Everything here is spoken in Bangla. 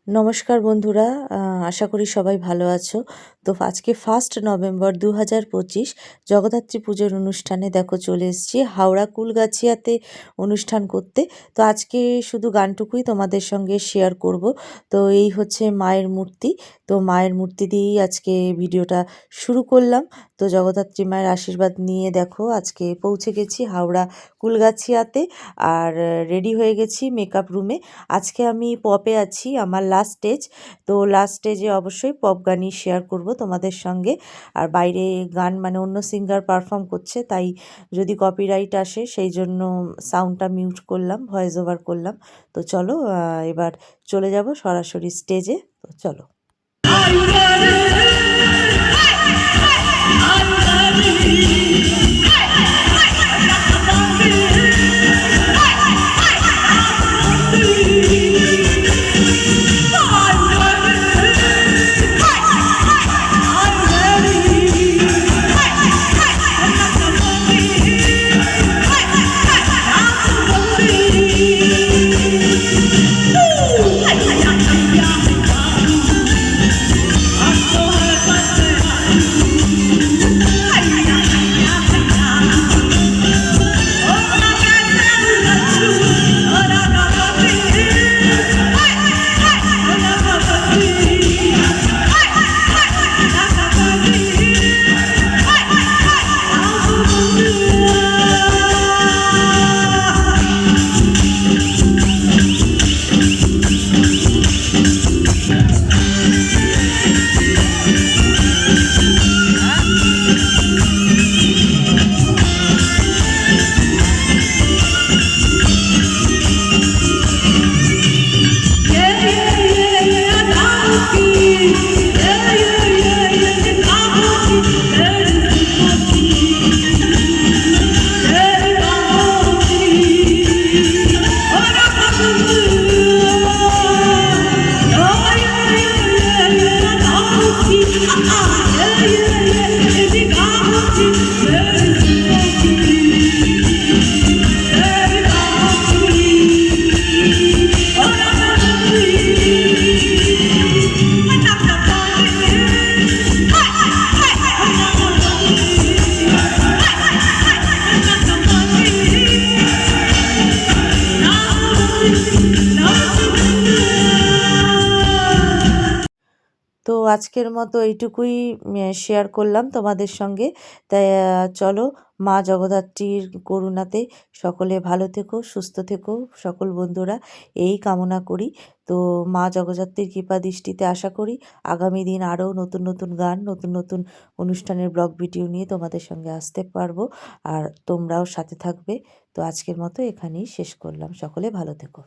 নমস্কার বন্ধুরা, আশা করি সবাই ভালো আছো। তো আজকে 1 নভেম্বর 2025 জগদ্ধাত্রী পুজোর অনুষ্ঠানে দেখো চলে এসেছি হাওড়া কুলগাছিয়াতে অনুষ্ঠান করতে। তো আজকে শুধু গানটুকুই তোমাদের সঙ্গে শেয়ার করব। তো এই হচ্ছে মায়ের মূর্তি। তো মায়ের মূর্তি দিয়েই আজকে ভিডিওটা শুরু করলাম। তো জগদ্ধাত্রী মায়ের আশীর্বাদ নিয়ে দেখো আজকে পৌঁছে গেছি হাওড়া কুলগাছিয়াতে। আর রেডি হয়ে গেছি মেকআপ রুমে। আজকে আমি পপে আছি, আমার লাস্ট স্টেজ। তো লাস্ট স্টেজে অবশ্যই পপ গানই শেয়ার করব তোমাদের সঙ্গে। আর বাইরে গান মানে অন্য সিঙ্গার পারফর্ম করছে, তাই যদি কপিরাইট আসে সেই জন্য সাউন্ডটা মিউট করলাম, ভয়েস ওভার করলাম। তো চলো এবার চলে যাব সরাসরি স্টেজে। তো চলো। তো আজকের মতো এইটুকুই শেয়ার করলাম তোমাদের সঙ্গে। তাই চলো, মা জগদ্ধাত্রীর করুণাতে সকলে ভালো থেকো, সুস্থ থেকো সকল বন্ধুরা, এই কামনা করি। তো মা জগদ্ধাত্রীর কৃপা দৃষ্টিতে আশা করি আগামী দিন আরও নতুন নতুন গান, নতুন নতুন অনুষ্ঠানের ব্লগ ভিডিও নিয়ে তোমাদের সঙ্গে আসতে পারবো। আর তোমরাও সাথে থাকবে। তো আজকের মতো এখানেই শেষ করলাম। সকলে ভালো থেকো।